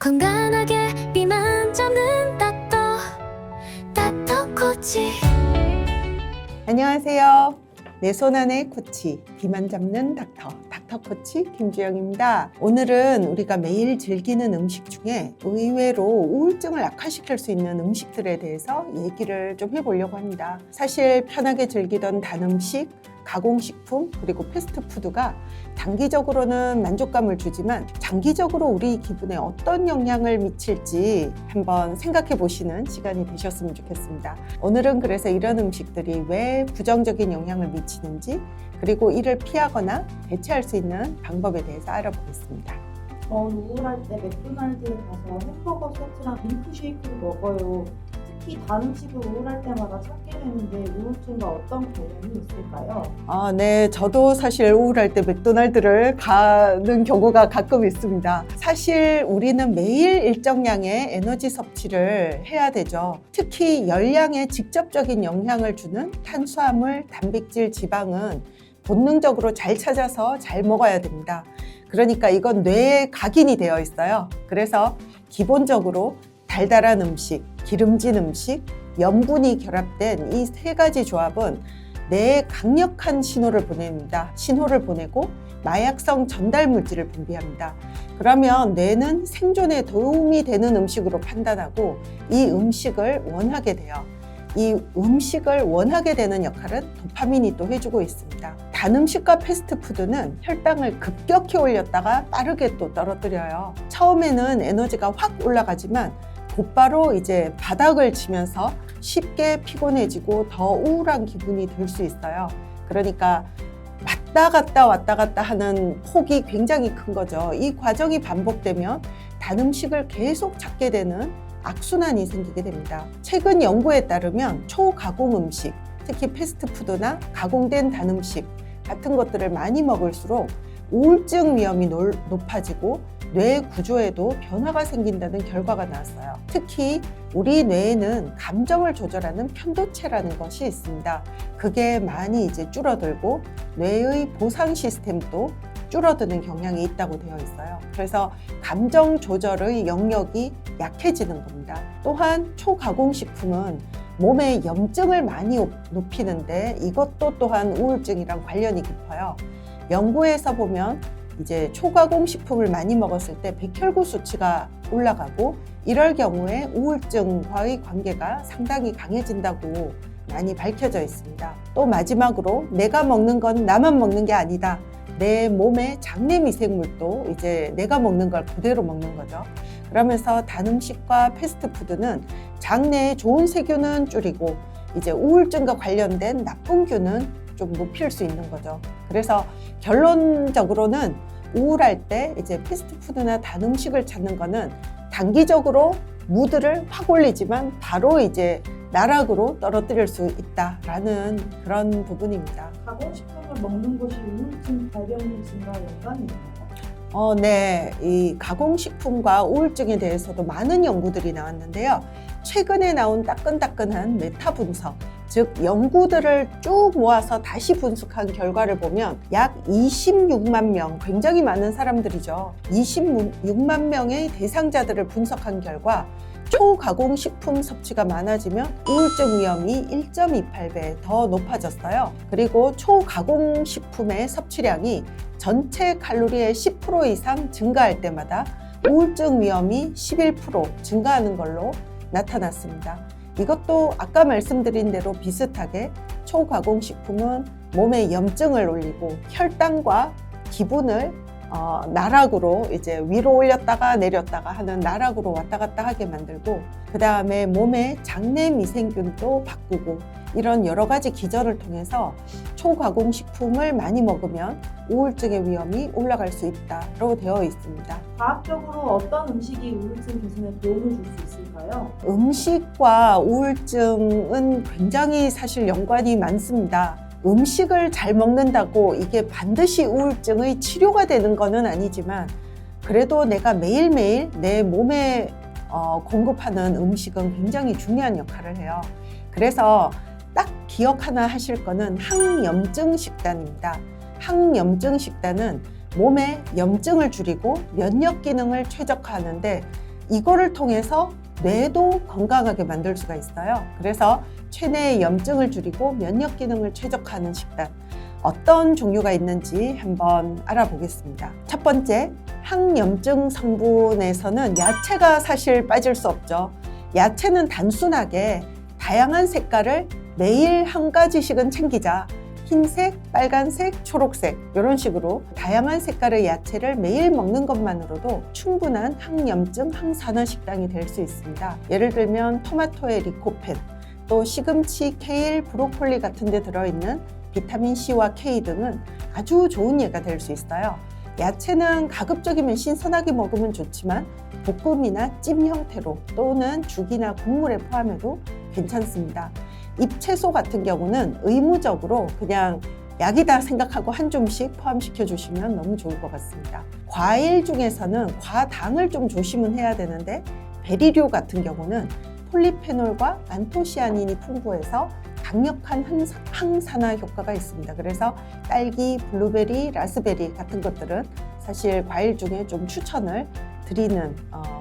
건강하게 비만 잡는 닥터 코치. 안녕하세요. 내 손 안의 코치, 비만 잡는 닥터 코치 김주영입니다. 오늘은 우리가 매일 즐기는 음식 중에 의외로 우울증을 악화시킬 수 있는 음식들에 대해서 얘기를 좀 해보려고 합니다. 사실 편하게 즐기던 단 음식, 가공식품, 그리고 패스트푸드가 단기적으로는 만족감을 주지만 장기적으로 우리 기분에 어떤 영향을 미칠지 한번 생각해 보시는 시간이 되셨으면 좋겠습니다. 오늘은 그래서 이런 음식들이 왜 부정적인 영향을 미치는지, 그리고 이를 피하거나 대체할 수 있는 방법에 대해서 알아보겠습니다. 우울할 때 맥도날드에 가서 햄버거 세트랑 밀크쉐이크를 먹어요. 특히 단 음식을 우울할 때마다 찾게 되는데 우울증과 어떤 관련이 있을까요? 네. 저도 사실 우울할 때 맥도날드를 가는 경우가 가끔 있습니다. 사실 우리는 매일 일정량의 에너지 섭취를 해야 되죠. 특히 열량에 직접적인 영향을 주는 탄수화물, 단백질, 지방은 본능적으로 잘 찾아서 잘 먹어야 됩니다. 그러니까 이건 뇌에 각인이 되어 있어요. 그래서 기본적으로 달달한 음식, 기름진 음식, 염분이 결합된 이 세 가지 조합은 뇌에 강력한 신호를 보냅니다. 신호를 보내고 마약성 전달 물질을 분비합니다. 그러면 뇌는 생존에 도움이 되는 음식으로 판단하고 이 음식을 원하게 돼요. 이 음식을 원하게 되는 역할은 도파민이 또 해주고 있습니다. 단 음식과 패스트푸드는 혈당을 급격히 올렸다가 빠르게 또 떨어뜨려요. 처음에는 에너지가 확 올라가지만 곧바로 이제 바닥을 치면서 쉽게 피곤해지고 더 우울한 기분이 들 수 있어요. 그러니까 왔다 갔다 하는 폭이 굉장히 큰 거죠. 이 과정이 반복되면 단 음식을 계속 찾게 되는 악순환이 생기게 됩니다. 최근 연구에 따르면 초가공 음식, 특히 패스트푸드나 가공된 단 음식 같은 것들을 많이 먹을수록 우울증 위험이 높아지고 뇌 구조에도 변화가 생긴다는 결과가 나왔어요. 특히 우리 뇌에는 감정을 조절하는 편도체라는 것이 있습니다. 그게 많이 이제 줄어들고 뇌의 보상 시스템도 줄어드는 경향이 있다고 되어 있어요. 그래서 감정 조절의 영역이 약해지는 겁니다. 또한 초가공식품은 몸의 염증을 많이 높이는데 이것도 또한 우울증이랑 관련이 깊어요. 연구에서 보면 이제 초가공 식품을 많이 먹었을 때 백혈구 수치가 올라가고 이럴 경우에 우울증과의 관계가 상당히 강해진다고 많이 밝혀져 있습니다. 또 마지막으로 내가 먹는 건 나만 먹는 게 아니다. 내 몸의 장내 미생물도 이제 내가 먹는 걸 그대로 먹는 거죠. 그러면서 단 음식과 패스트푸드는 장내에 좋은 세균은 줄이고 이제 우울증과 관련된 나쁜 균은 좀 높일 수 있는 거죠. 그래서 결론적으로는 우울할 때 이제 패스트푸드나 단 음식을 찾는 거는 단기적으로 무드를 확 올리지만 바로 이제 나락으로 떨어뜨릴 수 있다라는 그런 부분입니다. 가공식품을 먹는 것이 우울증 발병률 증가와 연관이 있나요? 네. 이 가공식품과 우울증에 대해서도 많은 연구들이 나왔는데요. 최근에 나온 따끈따끈한 메타 분석, 즉 연구들을 쭉 모아서 다시 분석한 결과를 보면 약 26만 명, 굉장히 많은 사람들이죠. 26만 명의 대상자들을 분석한 결과 초가공식품 섭취가 많아지면 우울증 위험이 1.28배 더 높아졌어요. 그리고 초가공식품의 섭취량이 전체 칼로리의 10% 이상 증가할 때마다 우울증 위험이 11% 증가하는 걸로 나타났습니다. 이것도 아까 말씀드린 대로 비슷하게 초가공식품은 몸에 염증을 올리고 혈당과 기분을 나락으로 이제 위로 올렸다가 내렸다가 하는 나락으로 왔다 갔다 하게 만들고, 그 다음에 몸의 장내 미생균도 바꾸고, 이런 여러 가지 기전을 통해서 초가공식품을 많이 먹으면 우울증의 위험이 올라갈 수 있다고 되어 있습니다. 과학적으로 어떤 음식이 우울증 개선에 도움을 줄 수 있을까요? 음식과 우울증은 굉장히 사실 연관이 많습니다. 음식을 잘 먹는다고 이게 반드시 우울증의 치료가 되는 것은 아니지만 그래도 내가 매일매일 내 몸에 공급하는 음식은 굉장히 중요한 역할을 해요. 그래서 딱 기억 하나 하실 거는 항염증 식단입니다. 항염증 식단은 몸의 염증을 줄이고 면역 기능을 최적화하는데 이거를 통해서 뇌도 건강하게 만들 수가 있어요. 그래서 체내의 염증을 줄이고 면역 기능을 최적화하는 식단, 어떤 종류가 있는지 한번 알아보겠습니다. 첫 번째, 항염증 성분에서는 야채가 사실 빠질 수 없죠. 야채는 단순하게 다양한 색깔을 매일 한 가지씩은 챙기자. 흰색, 빨간색, 초록색 이런 식으로 다양한 색깔의 야채를 매일 먹는 것만으로도 충분한 항염증, 항산화 식단이 될 수 있습니다. 예를 들면 토마토의 리코펜, 또 시금치, 케일, 브로콜리 같은 데 들어있는 비타민C와 K 등은 아주 좋은 예가 될 수 있어요. 야채는 가급적이면 신선하게 먹으면 좋지만 볶음이나 찜 형태로 또는 죽이나 국물에 포함해도 괜찮습니다. 잎채소 같은 경우는 의무적으로 그냥 약이다 생각하고 한 줌씩 포함시켜 주시면 너무 좋을 것 같습니다. 과일 중에서는 과당을 좀 조심은 해야 되는데 베리류 같은 경우는 폴리페놀과 안토시아닌이 풍부해서 강력한 항산화 효과가 있습니다. 그래서 딸기, 블루베리, 라스베리 같은 것들은 사실 과일 중에 좀 추천을 드리는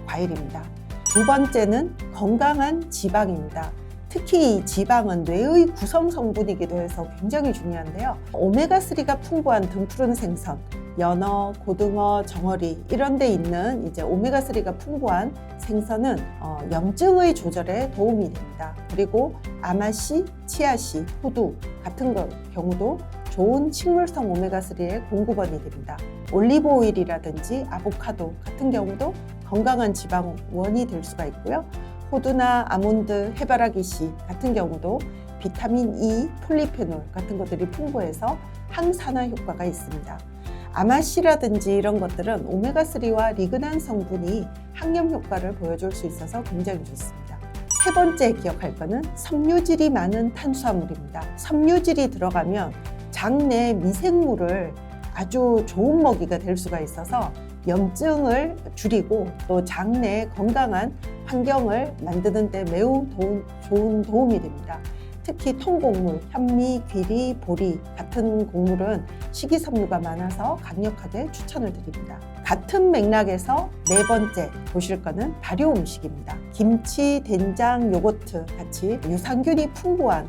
과일입니다. 두 번째는 건강한 지방입니다. 특히 이 지방은 뇌의 구성 성분이기도 해서 굉장히 중요한데요. 오메가3가 풍부한 등푸른 생선, 연어, 고등어, 정어리 이런 데 있는 이제 오메가3가 풍부한 생선은 염증의 조절에 도움이 됩니다. 그리고 아마씨, 치아씨, 호두 같은 경우도 좋은 식물성 오메가3의 공급원이 됩니다. 올리브 오일이라든지 아보카도 같은 경우도 건강한 지방원이 될 수가 있고요. 호두나 아몬드, 해바라기 씨 같은 경우도 비타민 E, 폴리페놀 같은 것들이 풍부해서 항산화 효과가 있습니다. 아마씨라든지 이런 것들은 오메가3와 리그난 성분이 항염 효과를 보여줄 수 있어서 굉장히 좋습니다. 세 번째 기억할 거는 섬유질이 많은 탄수화물입니다. 섬유질이 들어가면 장내 미생물을 아주 좋은 먹이가 될 수가 있어서 염증을 줄이고 또 장내에 건강한 환경을 만드는 데 매우 좋은 도움이 됩니다. 특히 통곡물, 현미, 귀리, 보리 같은 곡물은 식이섬유가 많아서 강력하게 추천을 드립니다. 같은 맥락에서 네 번째 보실 거는 발효 음식입니다. 김치, 된장, 요거트 같이 유산균이 풍부한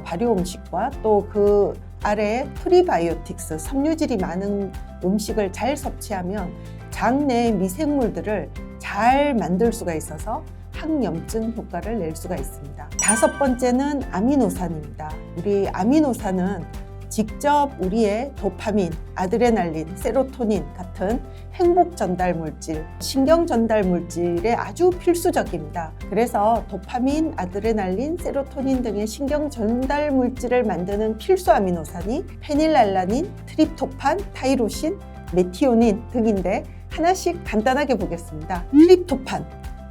발효 음식과 또 그 아래에 프리바이오틱스, 섬유질이 많은 음식을 잘 섭취하면 장내의 미생물들을 잘 만들 수가 있어서 항염증 효과를 낼 수가 있습니다. 다섯 번째는 아미노산입니다. 우리 아미노산은 직접 우리의 도파민, 아드레날린, 세로토닌 같은 행복 전달 물질, 신경 전달 물질에 아주 필수적입니다. 그래서 도파민, 아드레날린, 세로토닌 등의 신경 전달 물질을 만드는 필수 아미노산이 페닐알라닌, 트립토판, 타이로신, 메티오닌 등인데 하나씩 간단하게 보겠습니다.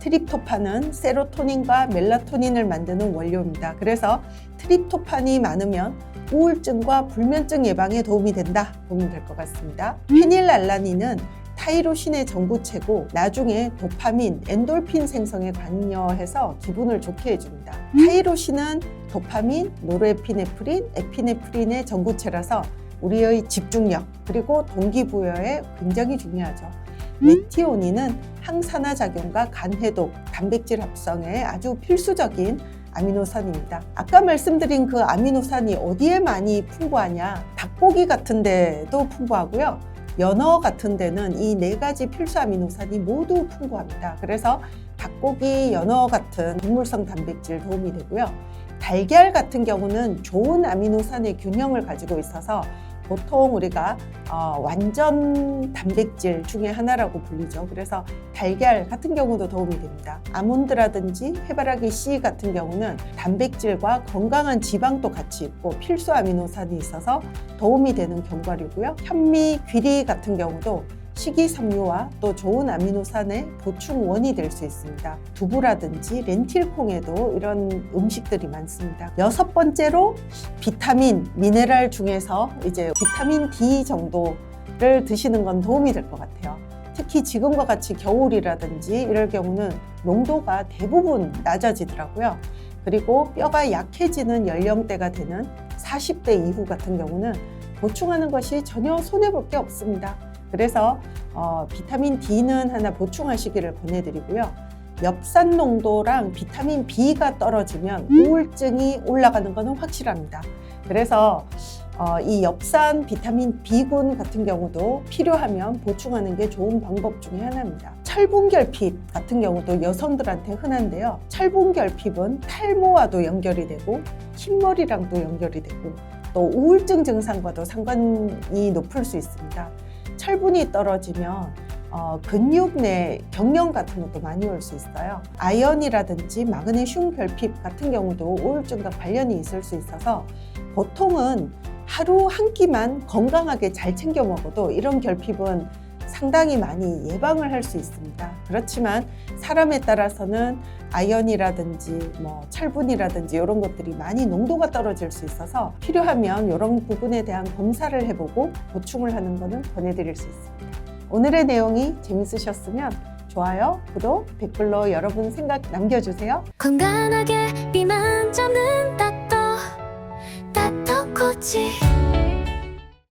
트립토판은 세로토닌과 멜라토닌을 만드는 원료입니다. 그래서 트립토판이 많으면 우울증과 불면증 예방에 도움이 된다 보면 될 것 같습니다. 페닐알라닌은 타이로신의 전구체고 나중에 도파민, 엔돌핀 생성에 관여해서 기분을 좋게 해줍니다. 타이로신은 도파민, 노르에피네프린, 에피네프린의 전구체라서 우리의 집중력 그리고 동기부여에 굉장히 중요하죠. 메티오닌은 항산화 작용과 간 해독, 단백질 합성에 아주 필수적인 아미노산입니다. 아까 말씀드린 그 아미노산이 어디에 많이 풍부하냐? 닭고기 같은 데도 풍부하고요. 연어 같은 데는 이 네 가지 필수 아미노산이 모두 풍부합니다. 그래서 닭고기, 연어 같은 동물성 단백질 도움이 되고요. 달걀 같은 경우는 좋은 아미노산의 균형을 가지고 있어서 보통 우리가 완전 단백질 중에 하나라고 불리죠. 그래서 달걀 같은 경우도 도움이 됩니다. 아몬드라든지 해바라기 씨 같은 경우는 단백질과 건강한 지방도 같이 있고 필수 아미노산이 있어서 도움이 되는 견과류고요. 현미, 귀리 같은 경우도 식이섬유와 또 좋은 아미노산의 보충원이 될 수 있습니다. 두부라든지 렌틸콩에도 이런 음식들이 많습니다. 여섯 번째로 비타민, 미네랄 중에서 이제 비타민 D 정도를 드시는 건 도움이 될 것 같아요. 특히 지금과 같이 겨울이라든지 이럴 경우는 농도가 대부분 낮아지더라고요. 그리고 뼈가 약해지는 연령대가 되는 40대 이후 같은 경우는 보충하는 것이 전혀 손해볼 게 없습니다. 그래서 비타민 D는 하나 보충하시기를 권해드리고요. 엽산 농도랑 비타민 B가 떨어지면 우울증이 올라가는 것은 확실합니다. 그래서 이 엽산 비타민 B군 같은 경우도 필요하면 보충하는 게 좋은 방법 중에 하나입니다. 철분결핍 같은 경우도 여성들한테 흔한데요. 철분결핍은 탈모와도 연결이 되고 흰머리랑도 연결이 되고 또 우울증 증상과도 상관이 높을 수 있습니다. 철분이 떨어지면 근육 내 경련 같은 것도 많이 올 수 있어요. 아연이라든지 마그네슘 결핍 같은 경우도 우울증과 관련이 있을 수 있어서 보통은 하루 한 끼만 건강하게 잘 챙겨 먹어도 이런 결핍은 상당히 많이 예방을 할 수 있습니다. 그렇지만 사람에 따라서는 아연이라든지 철분이라든지 이런 것들이 많이 농도가 떨어질 수 있어서 필요하면 이런 부분에 대한 검사를 해보고 보충을 하는 것은 권해드릴 수 있습니다. 오늘의 내용이 재밌으셨으면 좋아요, 구독, 댓글로 여러분 생각 남겨주세요. 건강하게 비만 잡는 따또 코치